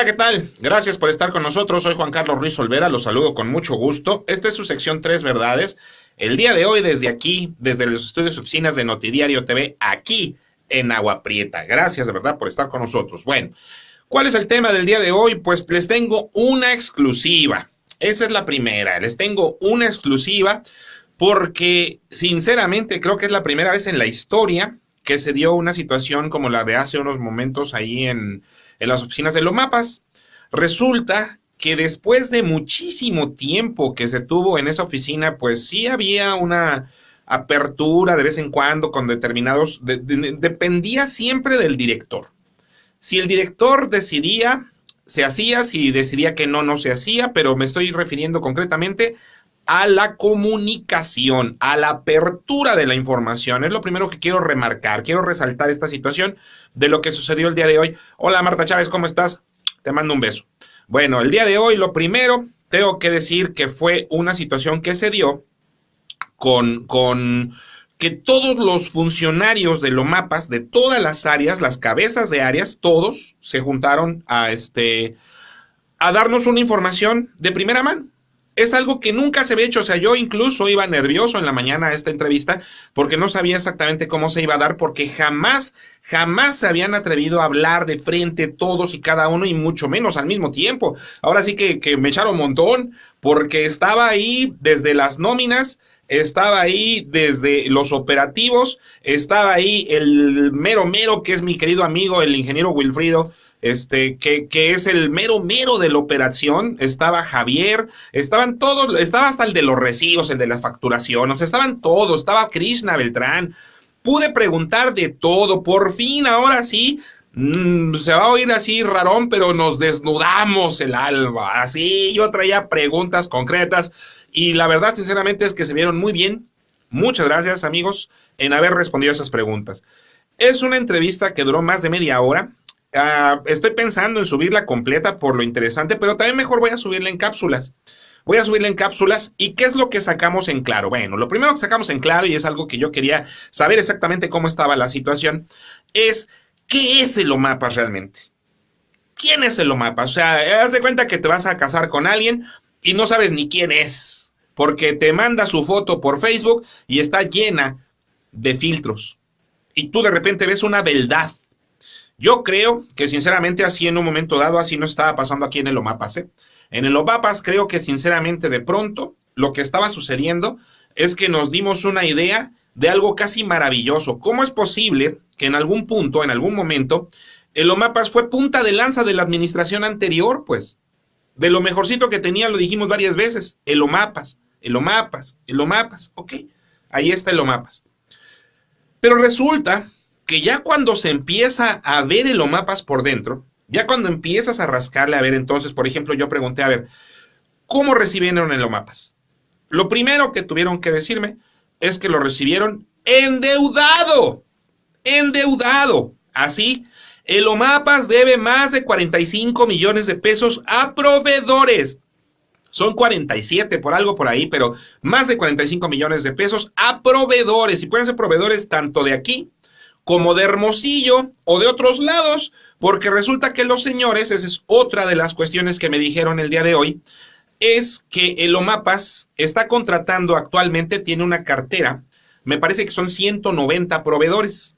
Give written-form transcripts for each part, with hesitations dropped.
Hola, ¿qué tal? Gracias por estar con nosotros. Soy Juan Carlos Ruiz Olvera, los saludo con mucho gusto. Esta es su sección Tres Verdades. El día de hoy, desde aquí, desde los estudios oficinas de Notidiario TV, aquí en Agua Prieta. Gracias de verdad por estar con nosotros. Bueno, ¿cuál es el tema del día de hoy? Pues les tengo una exclusiva. Esa es la primera. Les tengo una exclusiva porque, sinceramente, creo que es la primera vez en la historia que se dio una situación como la de hace unos momentos ahí en las oficinas de Lomapas. Resulta que después de muchísimo tiempo que se tuvo en esa oficina, pues sí había una apertura de vez en cuando con determinados, dependía siempre del director. Si el director decidía, se hacía; si decidía que no, no se hacía, pero me estoy refiriendo concretamente a la comunicación, a la apertura de la información. Es lo primero que quiero remarcar, quiero resaltar esta situación de lo que sucedió el día de hoy. Hola Marta Chávez, ¿cómo estás? Te mando un beso. Bueno, el día de hoy lo primero, tengo que decir que fue una situación que se dio con que todos los funcionarios de Lomapas, de todas las áreas, las cabezas de áreas, todos se juntaron a darnos una información de primera mano. Es algo que nunca se había hecho. O sea, yo incluso iba nervioso en la mañana a esta entrevista porque no sabía exactamente cómo se iba a dar, porque jamás se habían atrevido a hablar de frente todos y cada uno, y mucho menos al mismo tiempo. Ahora sí que me echaron un montón, porque estaba ahí desde las nóminas, estaba ahí desde los operativos, estaba ahí el mero que es mi querido amigo, el ingeniero Wilfrido, que es el mero de la operación. Estaba Javier, estaban todos, estaba hasta el de los recibos, el de la facturación, o sea, estaban todos, estaba Krishna Beltrán. Pude preguntar de todo, por fin, ahora sí, se va a oír así rarón, pero nos desnudamos el alma. Así, yo traía preguntas concretas, y la verdad, sinceramente, es que se vieron muy bien. Muchas gracias, amigos, en haber respondido a esas preguntas. Es una entrevista que duró más de media hora. Estoy pensando en subirla completa por lo interesante, pero también mejor voy a subirla en cápsulas. Voy a subirla en cápsulas. ¿Y qué es lo que sacamos en claro? Bueno, lo primero que sacamos en claro, y es algo que yo quería saber exactamente cómo estaba la situación, es ¿qué es el Lomapas realmente? ¿Quién es el Lomapas? O sea, haz de cuenta que te vas a casar con alguien y no sabes ni quién es, porque te manda su foto por Facebook y está llena de filtros. Y tú de repente ves una beldad. Yo creo que sinceramente así en un momento dado, así no estaba pasando aquí en el Lomapas, ¿eh? En el Lomapas creo que sinceramente de pronto lo que estaba sucediendo es que nos dimos una idea de algo casi maravilloso. ¿Cómo es posible que en algún punto, en algún momento, el Lomapas fue punta de lanza de la administración anterior? Pues, de lo mejorcito que tenía, lo dijimos varias veces, el Lomapas, ok, ahí está el Lomapas. Pero resulta que ya cuando se empieza a ver el Lomapas por dentro, ya cuando empiezas a rascarle a ver, entonces, por ejemplo, yo pregunté, a ver, ¿cómo recibieron el Lomapas? Lo primero que tuvieron que decirme es que lo recibieron endeudado. Así, el Lomapas debe más de 45 millones de pesos a proveedores. Son 47 por algo por ahí, pero más de 45 millones de pesos a proveedores. Y pueden ser proveedores tanto de aquí como de Hermosillo o de otros lados, porque resulta que los señores, esa es otra de las cuestiones que me dijeron el día de hoy, es que el Lomapas está contratando actualmente, tiene una cartera, me parece que son 190 proveedores,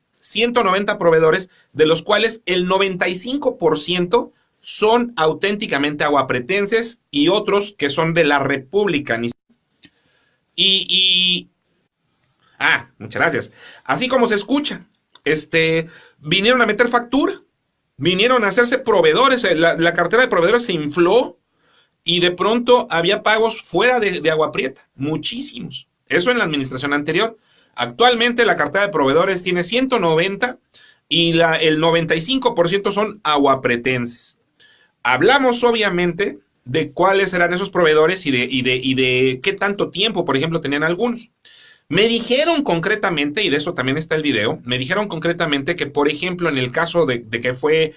de los cuales el 95% son auténticamente aguapretenses y otros que son de la República. Muchas gracias. Así como se escucha, vinieron a meter factura, vinieron a hacerse proveedores, la cartera de proveedores se infló y de pronto había pagos fuera de Agua Prieta, muchísimos. Eso en la administración anterior. Actualmente la cartera de proveedores tiene 190 y el 95% son aguapretenses. Hablamos obviamente de cuáles eran esos proveedores y de qué tanto tiempo, por ejemplo, tenían algunos. Me dijeron concretamente, y de eso también está el video, me dijeron concretamente que, por ejemplo, en el caso de que fue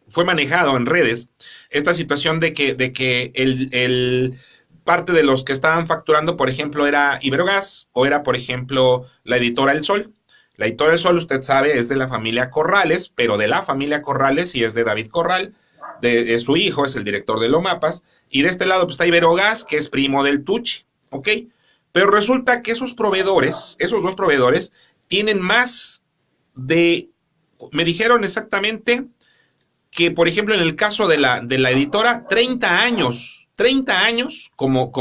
fue manejado en redes, esta situación de que el parte de los que estaban facturando, por ejemplo, era Iberogás o era, por ejemplo, la editora El Sol. La Editora del Sol, usted sabe, es de la familia Corrales, pero de la familia Corrales y es de David Corral, de su hijo, es el director de Lomapas, y de este lado pues, está Iberogas, que es primo del Tucci, ¿ok? Pero resulta que esos proveedores, esos dos proveedores, tienen más de, me dijeron exactamente que, por ejemplo, en el caso de la editora, 30 años como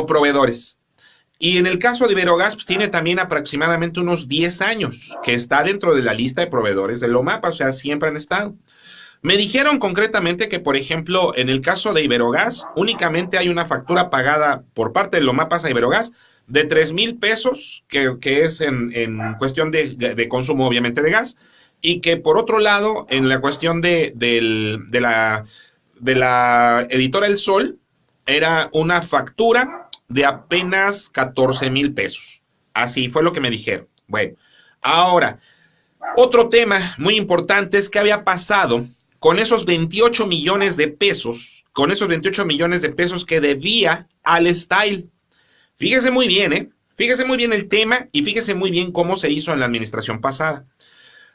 proveedores. Y en el caso de Iberogas, pues tiene también aproximadamente unos 10 años, que está dentro de la lista de proveedores de Lomapa, o sea, siempre han estado. Me dijeron concretamente que, por ejemplo, en el caso de Iberogas, únicamente hay una factura pagada por parte de Lomapas a Iberogas de 3,000 pesos, que es en cuestión de consumo, obviamente, de gas, y que, por otro lado, en la cuestión de la Editora El Sol, era una factura de apenas 14,000 pesos. Así fue lo que me dijeron. Bueno, ahora, otro tema muy importante es que había pasado con esos 28 millones de pesos, que debía al Style. Fíjese muy bien, ¿eh? Fíjese muy bien el tema y fíjese muy bien cómo se hizo en la administración pasada.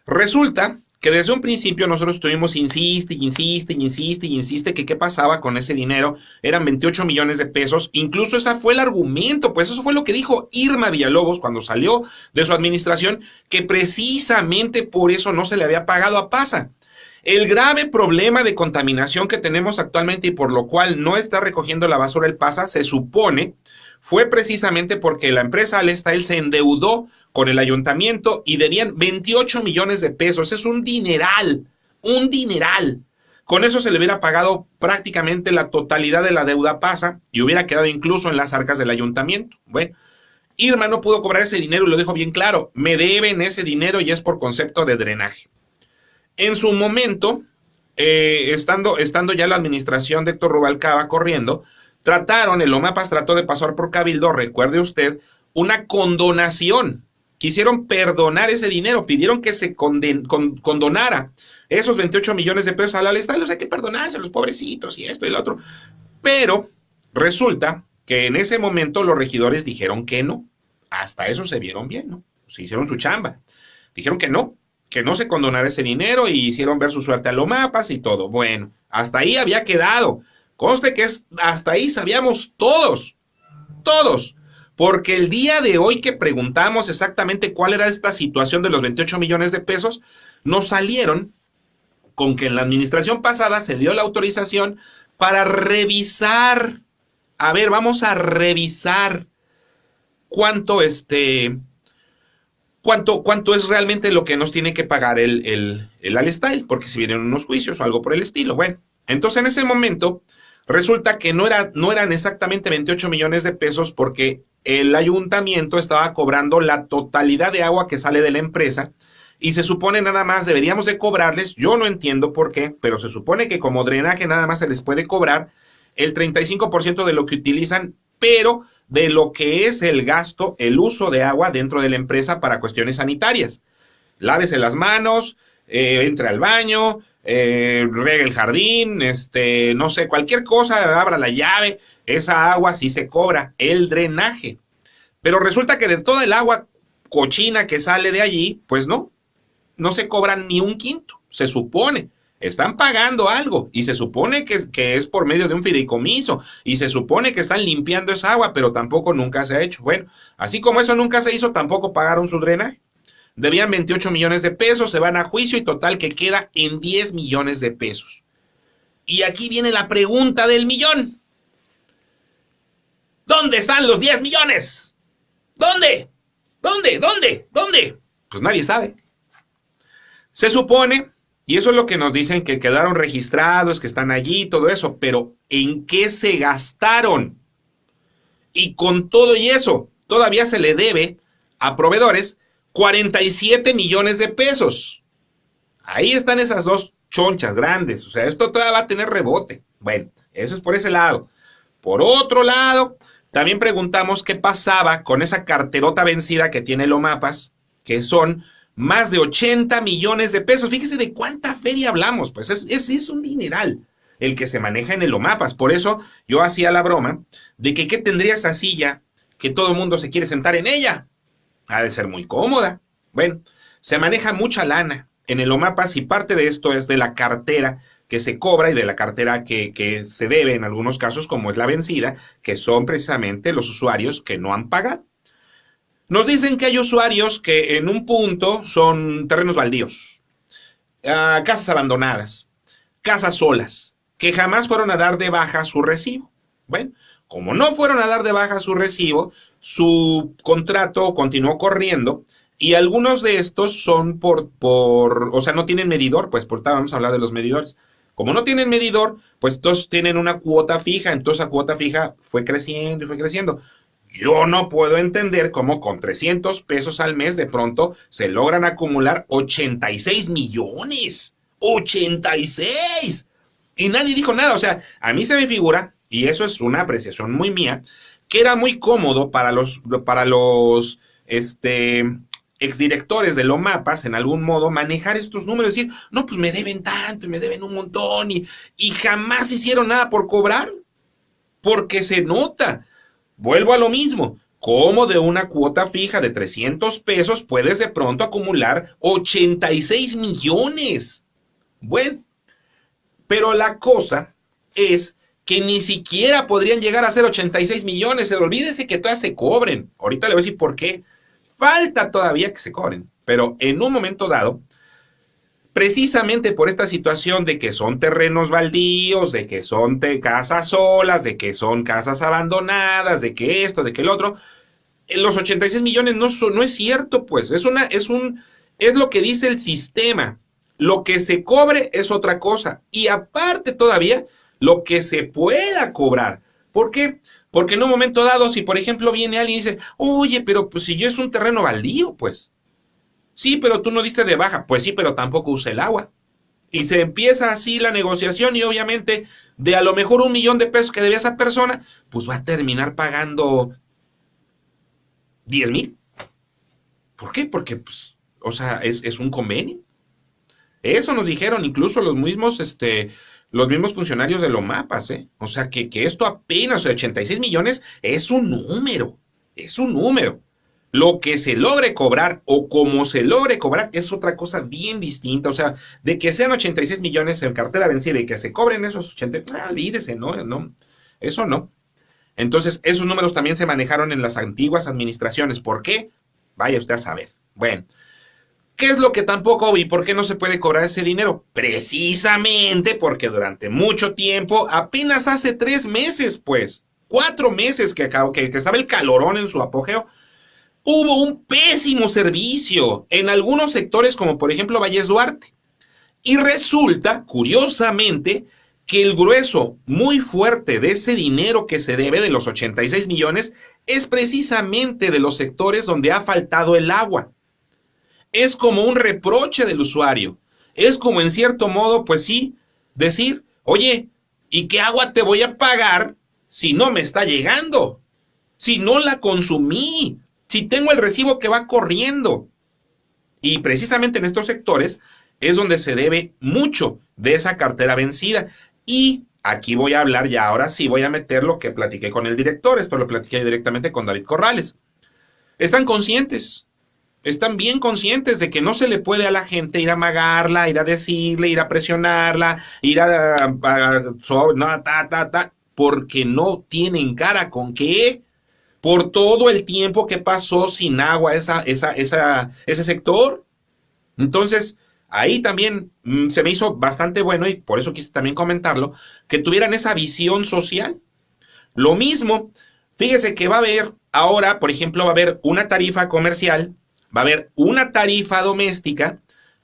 Resulta que desde un principio nosotros estuvimos insiste, que qué pasaba con ese dinero, eran 28 millones de pesos, incluso ese fue el argumento, pues eso fue lo que dijo Irma Villalobos cuando salió de su administración, que precisamente por eso no se le había pagado a PASA. El grave problema de contaminación que tenemos actualmente y por lo cual no está recogiendo la basura el PASA, se supone, fue precisamente porque la empresa Alestael se endeudó con el ayuntamiento y debían 28 millones de pesos. Es un dineral, un dineral. Con eso se le hubiera pagado prácticamente la totalidad de la deuda PASA y hubiera quedado incluso en las arcas del ayuntamiento. Bueno, Irma no pudo cobrar ese dinero y lo dijo bien claro. Me deben ese dinero y es por concepto de drenaje. En su momento, estando ya la administración de Héctor Rubalcaba corriendo, el Lomapas trató de pasar por Cabildo, recuerde usted, una condonación. Quisieron perdonar ese dinero, pidieron que se condonara esos 28 millones de pesos a la Alestael, hay que perdonarse a los pobrecitos y esto y lo otro. Pero resulta que en ese momento los regidores dijeron que no. Hasta eso se vieron bien, ¿no? Se hicieron su chamba. Dijeron que no se condonara ese dinero y hicieron ver su suerte a Lomapas y todo. Bueno, hasta ahí había quedado. Conste que hasta ahí sabíamos todos, porque el día de hoy que preguntamos exactamente cuál era esta situación de los 28 millones de pesos, nos salieron con que en la administración pasada se dio la autorización para revisar, a ver, vamos a revisar cuánto es realmente lo que nos tiene que pagar el Alestael, porque si vienen unos juicios o algo por el estilo. Bueno, entonces en ese momento resulta que no eran exactamente 28 millones de pesos porque el ayuntamiento estaba cobrando la totalidad de agua que sale de la empresa y se supone nada más deberíamos de cobrarles, yo no entiendo por qué, pero se supone que como drenaje nada más se les puede cobrar el 35% de lo que utilizan, pero de lo que es el gasto, el uso de agua dentro de la empresa para cuestiones sanitarias. Lávese las manos, entre al baño, regue el jardín, no sé, cualquier cosa, abra la llave, esa agua sí se cobra, el drenaje. Pero resulta que de toda el agua cochina que sale de allí, pues no se cobran ni un quinto, se supone. Están pagando algo y se supone que es por medio de un fideicomiso y se supone que están limpiando esa agua, pero tampoco nunca se ha hecho. Bueno, así como eso nunca se hizo, tampoco pagaron su drenaje. Debían 28 millones de pesos, se van a juicio y total que queda en 10 millones de pesos. Y aquí viene la pregunta del millón. ¿Dónde están los 10 millones? ¿Dónde? Pues nadie sabe. Se supone, y eso es lo que nos dicen, que quedaron registrados, que están allí, todo eso, pero ¿en qué se gastaron? Y con todo y eso, todavía se le debe a proveedores 47 millones de pesos. Ahí están esas dos chonchas grandes, o sea, esto todavía va a tener rebote. Bueno, eso es por ese lado. Por otro lado, también preguntamos qué pasaba con esa carterota vencida que tiene Lomapas, que son más de 80 millones de pesos. Fíjese de cuánta feria hablamos, pues es un dineral el que se maneja en el Lomapas. Por eso yo hacía la broma de que ¿qué tendría esa silla que todo el mundo se quiere sentar en ella? Ha de ser muy cómoda. Bueno, se maneja mucha lana en el OMAPAS y parte de esto es de la cartera que se cobra y de la cartera que se debe en algunos casos, como es la vencida, que son precisamente los usuarios que no han pagado. Nos dicen que hay usuarios que en un punto son terrenos baldíos, casas abandonadas, casas solas, que jamás fueron a dar de baja su recibo. Bueno, como no fueron a dar de baja su recibo, su contrato continuó corriendo y algunos de estos son o sea, no tienen medidor, pues por tal, vamos a hablar de los medidores. Como no tienen medidor, pues todos tienen una cuota fija, entonces la cuota fija fue creciendo y fue creciendo. Yo no puedo entender cómo con 300 pesos al mes de pronto se logran acumular 86 millones. ¡86! Y nadie dijo nada. O sea, a mí se me figura, y eso es una apreciación muy mía, que era muy cómodo para los exdirectores de Lomapas, en algún modo, manejar estos números, decir, no, pues me deben tanto y me deben un montón y jamás hicieron nada por cobrar, porque se nota. Vuelvo a lo mismo. ¿Cómo de una cuota fija de 300 pesos puedes de pronto acumular 86 millones? Bueno, pero la cosa es que ni siquiera podrían llegar a ser 86 millones. Olvídese que todavía se cobren. Ahorita le voy a decir por qué. Falta todavía que se cobren. Pero en un momento dado, precisamente por esta situación de que son terrenos baldíos, de que son casas solas, de que son casas abandonadas, de que esto, de que el otro, los 86 millones no es cierto, pues, es lo que dice el sistema. Lo que se cobre es otra cosa. Y aparte todavía, lo que se pueda cobrar. ¿Por qué? Porque en un momento dado, si por ejemplo viene alguien y dice, oye, pero pues si yo es un terreno baldío, pues, sí, pero tú no diste de baja. Pues sí, pero tampoco usé el agua. Y se empieza así la negociación y obviamente de a lo mejor 1 millón de pesos que debía esa persona, pues va a terminar pagando 10,000. ¿Por qué? Porque, pues, o sea, es un convenio. Eso nos dijeron incluso los mismos funcionarios de Lomapas, ¿eh? O sea, que esto apenas, o sea, 86 millones es un número. Es un número. Lo que se logre cobrar o como se logre cobrar es otra cosa bien distinta. O sea, de que sean 86 millones en cartera vencida y que se cobren esos 80, olvídese, no, eso no. Entonces, esos números también se manejaron en las antiguas administraciones. ¿Por qué? Vaya usted a saber. Bueno, ¿qué es lo que tampoco vi? ¿Por qué no se puede cobrar ese dinero? Precisamente porque durante mucho tiempo, apenas hace 3 meses, pues, 4 meses que estaba el calorón en su apogeo, hubo un pésimo servicio en algunos sectores como por ejemplo Valles Duarte. Y resulta, curiosamente, que el grueso muy fuerte de ese dinero que se debe de los 86 millones es precisamente de los sectores donde ha faltado el agua. Es como un reproche del usuario. Es como en cierto modo, pues sí, decir, oye, ¿y qué agua te voy a pagar si no me está llegando? Si no la consumí, si tengo el recibo que va corriendo. Y precisamente en estos sectores es donde se debe mucho de esa cartera vencida. Y aquí voy a hablar ya, ahora sí voy a meter lo que platiqué con el director, esto lo platiqué directamente con David Corrales. Están conscientes, están bien conscientes de que no se le puede a la gente ir a amagarla, ir a decirle, ir a presionarla, ir porque no tienen cara con qué, por todo el tiempo que pasó sin agua ese sector. Entonces, ahí también se me hizo bastante bueno, y por eso quise también comentarlo, que tuvieran esa visión social. Lo mismo, fíjese que va a haber ahora, por ejemplo, va a haber una tarifa comercial, va a haber una tarifa doméstica,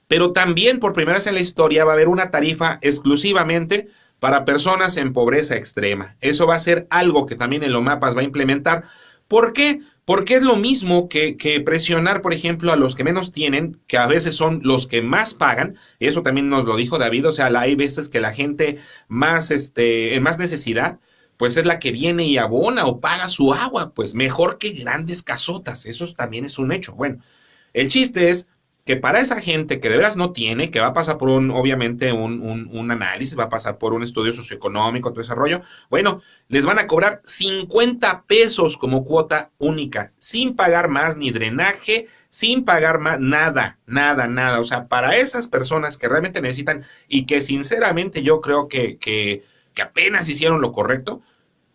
pero también por primera vez en la historia va a haber una tarifa exclusivamente para personas en pobreza extrema. Eso va a ser algo que también en Lomapas va a implementar. ¿Por qué? Porque es lo mismo que presionar, por ejemplo, a los que menos tienen, que a veces son los que más pagan. Eso también nos lo dijo David. O sea, hay veces que la gente más, en más necesidad, pues es la que viene y abona o paga su agua. Pues mejor que grandes casotas. Eso también es un hecho. Bueno, el chiste es que para esa gente que de veras no tiene, que va a pasar por obviamente un análisis, va a pasar por un estudio socioeconómico, todo ese rollo, bueno, les van a cobrar 50 pesos como cuota única, sin pagar más ni drenaje, sin pagar más, nada, nada, nada. O sea, para esas personas que realmente necesitan y que sinceramente yo creo que apenas hicieron lo correcto,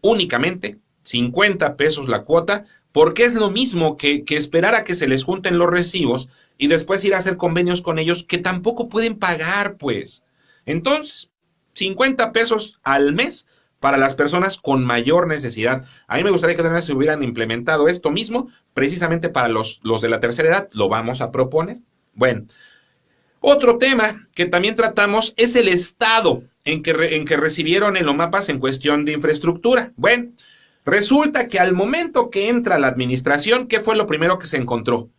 únicamente 50 pesos la cuota, porque es lo mismo que esperar a que se les junten los recibos y después ir a hacer convenios con ellos que tampoco pueden pagar, pues. Entonces, 50 pesos al mes para las personas con mayor necesidad. A mí me gustaría que también se hubieran implementado esto mismo, precisamente para los de la tercera edad. Lo vamos a proponer. Bueno, otro tema que también tratamos es el estado en que recibieron el OMAPAS en cuestión de infraestructura. Bueno, resulta que al momento que entra la administración, ¿qué fue lo primero que se encontró?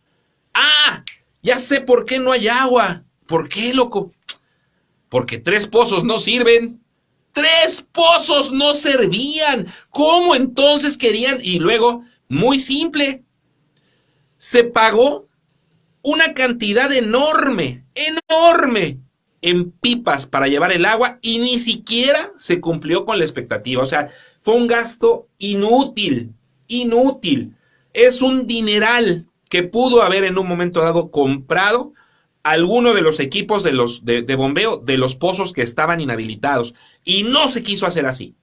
¡Ah! Ya sé por qué no hay agua. ¿Por qué, loco? Porque 3 pozos no sirven. 3 pozos no servían. ¿Cómo entonces querían? Y luego, muy simple, se pagó una cantidad enorme, enorme, en pipas para llevar el agua y ni siquiera se cumplió con la expectativa. O sea, fue un gasto inútil, inútil. Es un dineral que pudo haber en un momento dado comprado alguno de los equipos de bombeo de los pozos que estaban inhabilitados. Y no se quiso hacer así.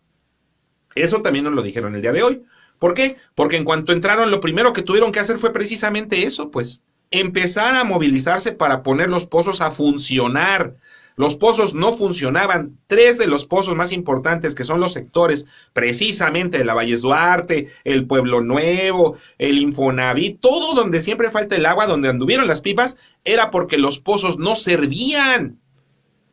Eso también nos lo dijeron el día de hoy. ¿Por qué? Porque en cuanto entraron, lo primero que tuvieron que hacer fue precisamente eso, pues. Empezar a movilizarse para poner los pozos a funcionar. Los pozos no funcionaban. 3 de los pozos más importantes, que son los sectores precisamente de la Valles Duarte, el Pueblo Nuevo, el Infonavit, todo donde siempre falta el agua, donde anduvieron las pipas, era porque los pozos no servían.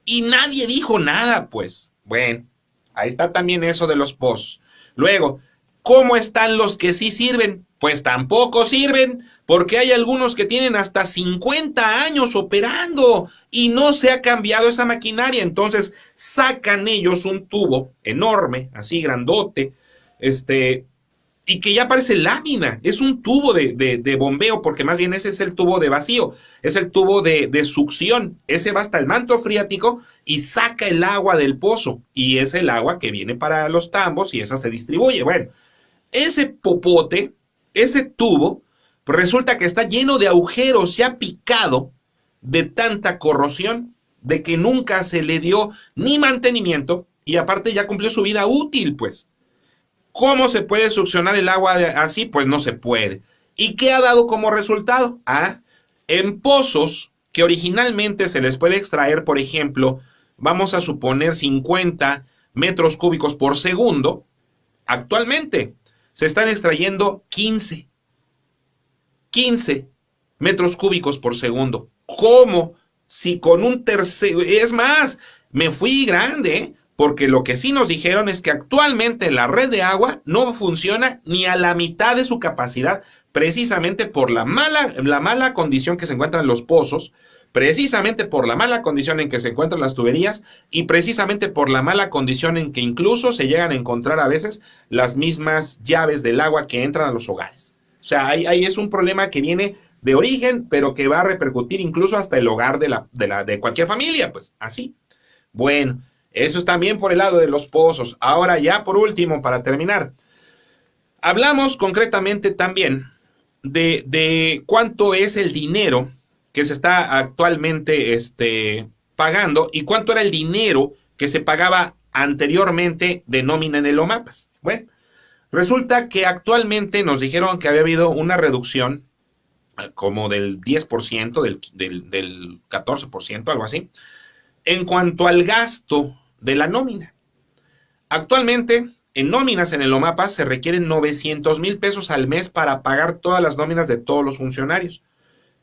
Y nadie dijo nada, pues. Bueno, ahí está también eso de los pozos. Luego, ¿cómo están los que sí sirven? Pues tampoco sirven, porque hay algunos que tienen hasta 50 años operando y no se ha cambiado esa maquinaria. Entonces sacan ellos un tubo enorme, así grandote, y que ya parece lámina. Es un tubo de bombeo, porque más bien ese es el tubo de vacío, es el tubo de succión. Ese va hasta el manto freático y saca el agua del pozo, y es el agua que viene para los tambos y esa se distribuye. Bueno, ese popote, ese tubo, pues resulta que está lleno de agujeros, se ha picado de tanta corrosión, de que nunca se le dio ni mantenimiento y aparte ya cumplió su vida útil, pues. ¿Cómo se puede succionar el agua así? Pues no se puede. ¿Y qué ha dado como resultado? Ah, en pozos que originalmente se les puede extraer, por ejemplo, vamos a suponer 50 metros cúbicos por segundo, actualmente se están extrayendo 15 metros cúbicos por segundo. ¿Cómo? Si con un tercero, es más, me fui grande, ¿eh? Porque lo que sí nos dijeron es que actualmente la red de agua no funciona ni a la mitad de su capacidad, precisamente por la mala condición que se encuentran los pozos, precisamente por la mala condición en que se encuentran las tuberías y precisamente por la mala condición en que incluso se llegan a encontrar a veces las mismas llaves del agua que entran a los hogares. O sea, ahí es un problema que viene de origen, pero que va a repercutir incluso hasta el hogar de cualquier familia, pues así. Bueno, eso es también por el lado de los pozos. Ahora ya por último, para terminar, hablamos concretamente también de cuánto es el dinero que se está actualmente pagando y cuánto era el dinero que se pagaba anteriormente de nómina en el OMAPAS. Bueno, resulta que actualmente nos dijeron que había habido una reducción como del 10%, del 14%, algo así, en cuanto al gasto de la nómina. Actualmente, en nóminas en el OMAPAS se requieren 900,000 pesos al mes para pagar todas las nóminas de todos los funcionarios.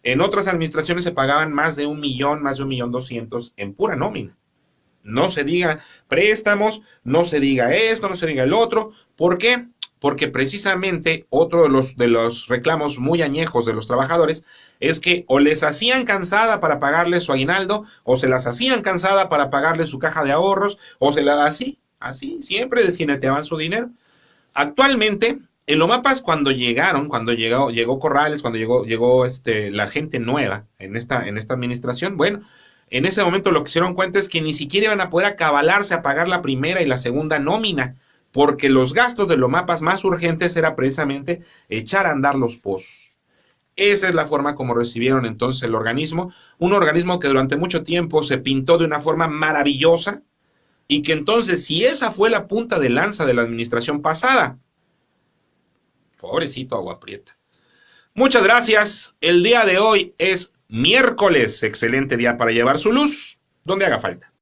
En otras administraciones se pagaban más de 1,000,000, más de 1,200,000 en pura nómina. No se diga préstamos, no se diga esto, no se diga el otro. ¿Por qué? Porque precisamente otro de los reclamos muy añejos de los trabajadores es que o les hacían cansada para pagarles su aguinaldo, o se las hacían cansada para pagarles su caja de ahorros, o se las así, siempre les jineteaban su dinero. Actualmente, En Lomapas, cuando llegaron, llegó Corrales, cuando llegó la gente nueva en esta administración, bueno, en ese momento lo que se dieron cuenta es que ni siquiera iban a poder acabalarse a pagar la primera y la segunda nómina, porque los gastos de Lomapas más urgentes era precisamente echar a andar los pozos. Esa es la forma como recibieron entonces el organismo, un organismo que durante mucho tiempo se pintó de una forma maravillosa y que entonces, si esa fue la punta de lanza de la administración pasada, pobrecito Agua Prieta. Muchas gracias. El día de hoy es miércoles. Excelente día para llevar su luz donde haga falta.